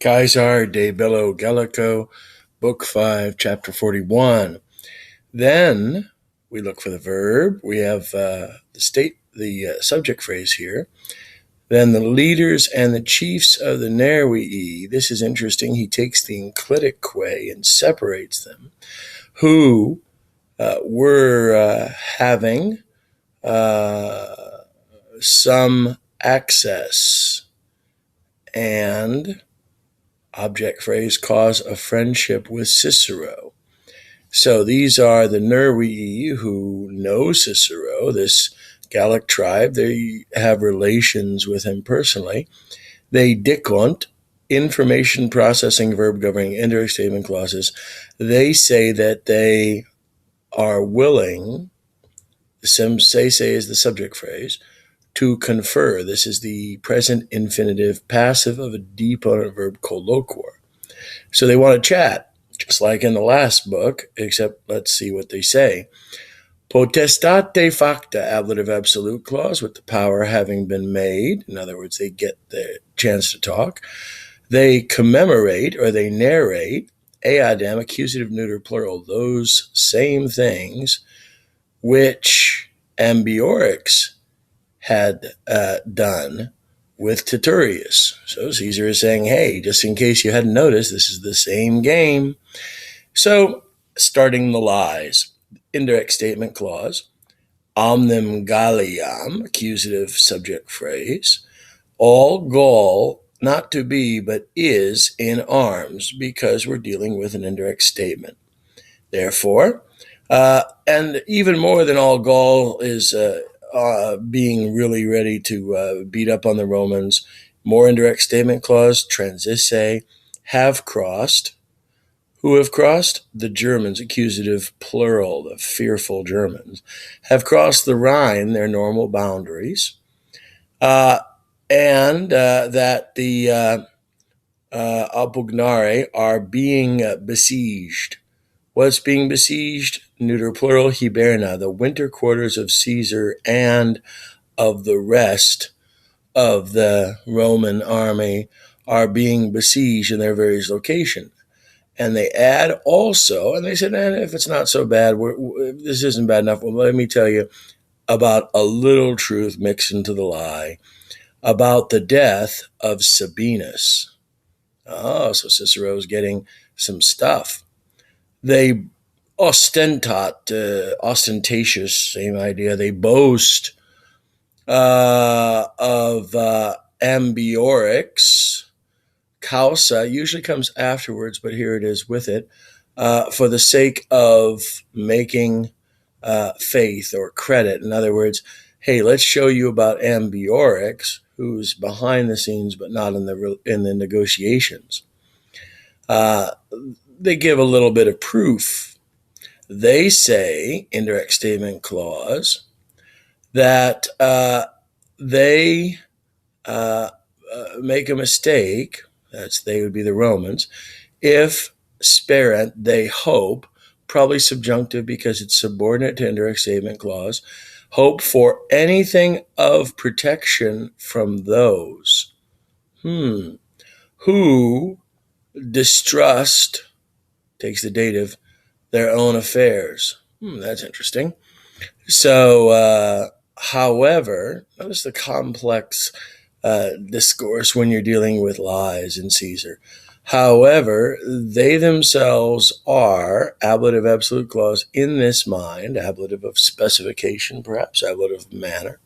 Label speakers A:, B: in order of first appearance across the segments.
A: Caesar de Bello Gallico, Book 5, Chapter 41. Then we look for the verb. We have the subject phrase here. Then the leaders and the chiefs of the Nerwii. This is interesting. He takes the enclitic quay and separates them, who were having uh, some access and object phrase cause a friendship with Cicero. So these are the Nerwii who know Cicero, this Gallic tribe. They have relations with him personally. They dicont, information processing verb governing indirect statement clauses. They say that they are willing, say is the subject phrase, to confer. This is the present infinitive passive of a deponent verb colloquor. So they want to chat, just like in the last book, except let's see what they say. Potestate facta, ablative absolute clause, with the power having been made. In other words, they get the chance to talk. They commemorate or they narrate, eadem, accusative neuter plural, those same things which Ambiorix had done with Titurius. So Caesar is saying, hey, just in case you hadn't noticed, this is the same game. So, starting the lies. Indirect statement clause. Omnem Galliam, accusative subject phrase. All Gaul, not to be, but is in arms, because we're dealing with an indirect statement. Therefore, and even more than all Gaul is being really ready to beat up on the Romans, more indirect statement clause, transisse, have crossed. Who have crossed? The Germans, accusative plural, the fearful Germans, have crossed the Rhine, their normal boundaries, and that the Alpugnare are being besieged. What's being besieged? Neuter plural, hiberna, the winter quarters of Caesar and of the rest of the Roman army are being besieged in their various locations. And they add also, and they said, if it's not so bad, this isn't bad enough. Well, let me tell you about a little truth mixed into the lie about the death of Sabinus. Oh, so Cicero is getting some stuff. They ostentatious, same idea. They boast of Ambiorix. Causa usually comes afterwards, but here it is with it, for the sake of making faith or credit. In other words, hey, let's show you about Ambiorix, who's behind the scenes but not in the negotiations. They give a little bit of proof. They say, indirect statement clause, that they make a mistake, they would be the Romans, if sperent, they hope, probably subjunctive because it's subordinate to indirect statement clause, hope for anything of protection from those who distrust, takes the dative, their own affairs. That's interesting. So, however, notice the complex discourse when you're dealing with lies in Caesar. However, they themselves are, ablative absolute clause, in this mind, ablative of specification, perhaps, ablative of manner,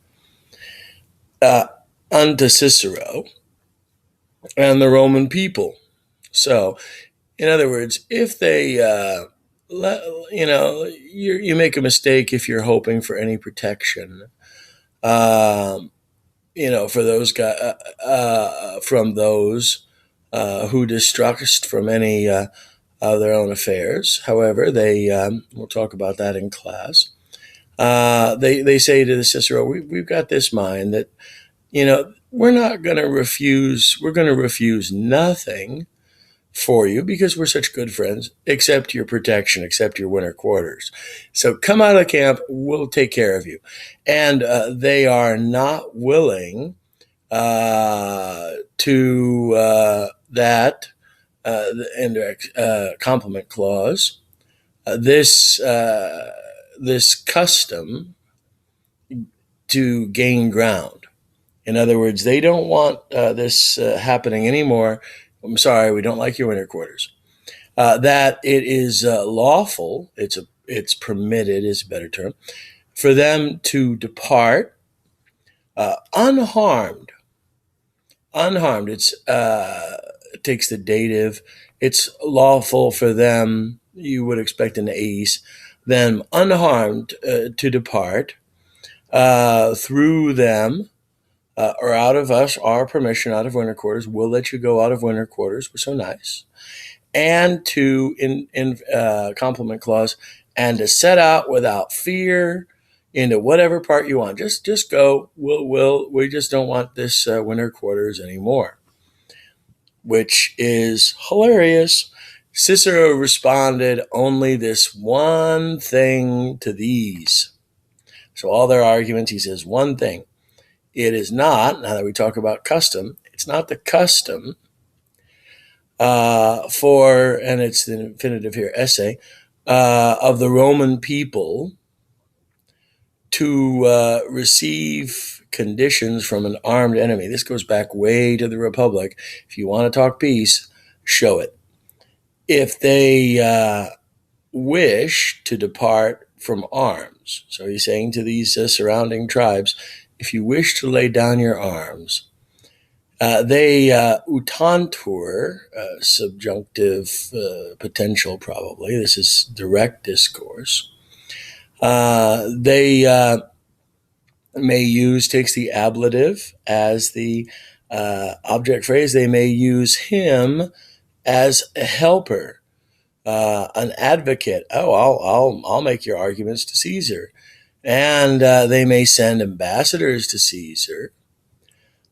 A: unto Cicero and the Roman people. So, in other words, if they, you make a mistake if you're hoping for any protection, for those guys, from those who distrust from any of their own affairs. However, we'll talk about that in class. They say to the Cicero, we've got this mind that, we're not going to refuse, we're going to refuse nothing for you because we're such good friends, except your protection, except your winter quarters. So come out of the camp, we'll take care of you. And they are not willing to that the indirect complement clause, this custom to gain ground. In other words, they don't want this happening anymore. I'm sorry, we don't like your winter quarters. That it is lawful, it's permitted is a better term, for them to depart unharmed. Unharmed. It takes the dative. It's lawful for them. You would expect an ace. Them unharmed to depart through them or out of us, our permission out of winter quarters. We'll let you go out of winter quarters. We're so nice. And to in complement clause, and to set out without fear into whatever part you want. Just go. We just don't want this winter quarters anymore, which is hilarious. Cicero responded, only this one thing to these. So all their arguments, he says one thing. It is not, now that we talk about custom, it's not the custom for, and it's the infinitive here, esse, of the Roman people to receive conditions from an armed enemy. This goes back way to the Republic. If you want to talk peace, show it. If they wish to depart from arms, so he's saying to these surrounding tribes, if you wish to lay down your arms, they utantur, subjunctive potential probably, this is direct discourse, they may use, takes the ablative as the object phrase, they may use him as a helper, an advocate. Oh, I'll make your arguments to Caesar. And they may send ambassadors to Caesar.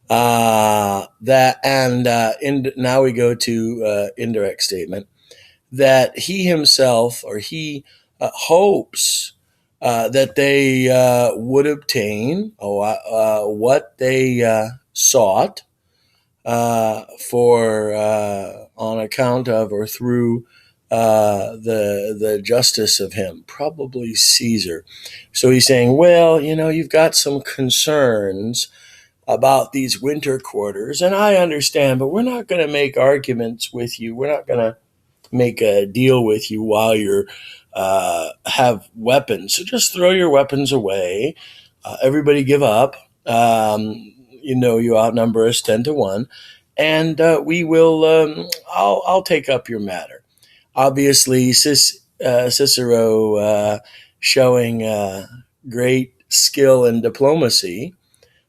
A: Now we go to indirect statement that he himself or he hopes that they would obtain what they sought for on account of or through the justice of him, probably Caesar. So he's saying, well, you've got some concerns about these winter quarters, and I understand, but we're not going to make arguments with you. We're not going to make a deal with you while you have weapons. So just throw your weapons away. Everybody give up. You outnumber us 10-1, and we will. I'll take up your matter. Obviously, Cicero showing great skill in diplomacy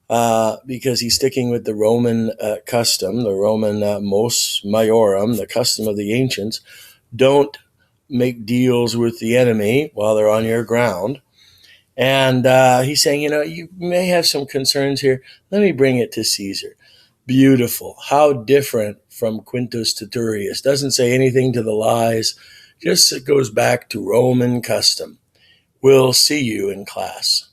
A: because he's sticking with the Roman custom, the Roman mos maiorum, the custom of the ancients. Don't make deals with the enemy while they're on your ground. And he's saying, you may have some concerns here. Let me bring it to Caesar. Beautiful. How different from Quintus Titurius. Doesn't say anything to the lies. Just it goes back to Roman custom. We'll see you in class.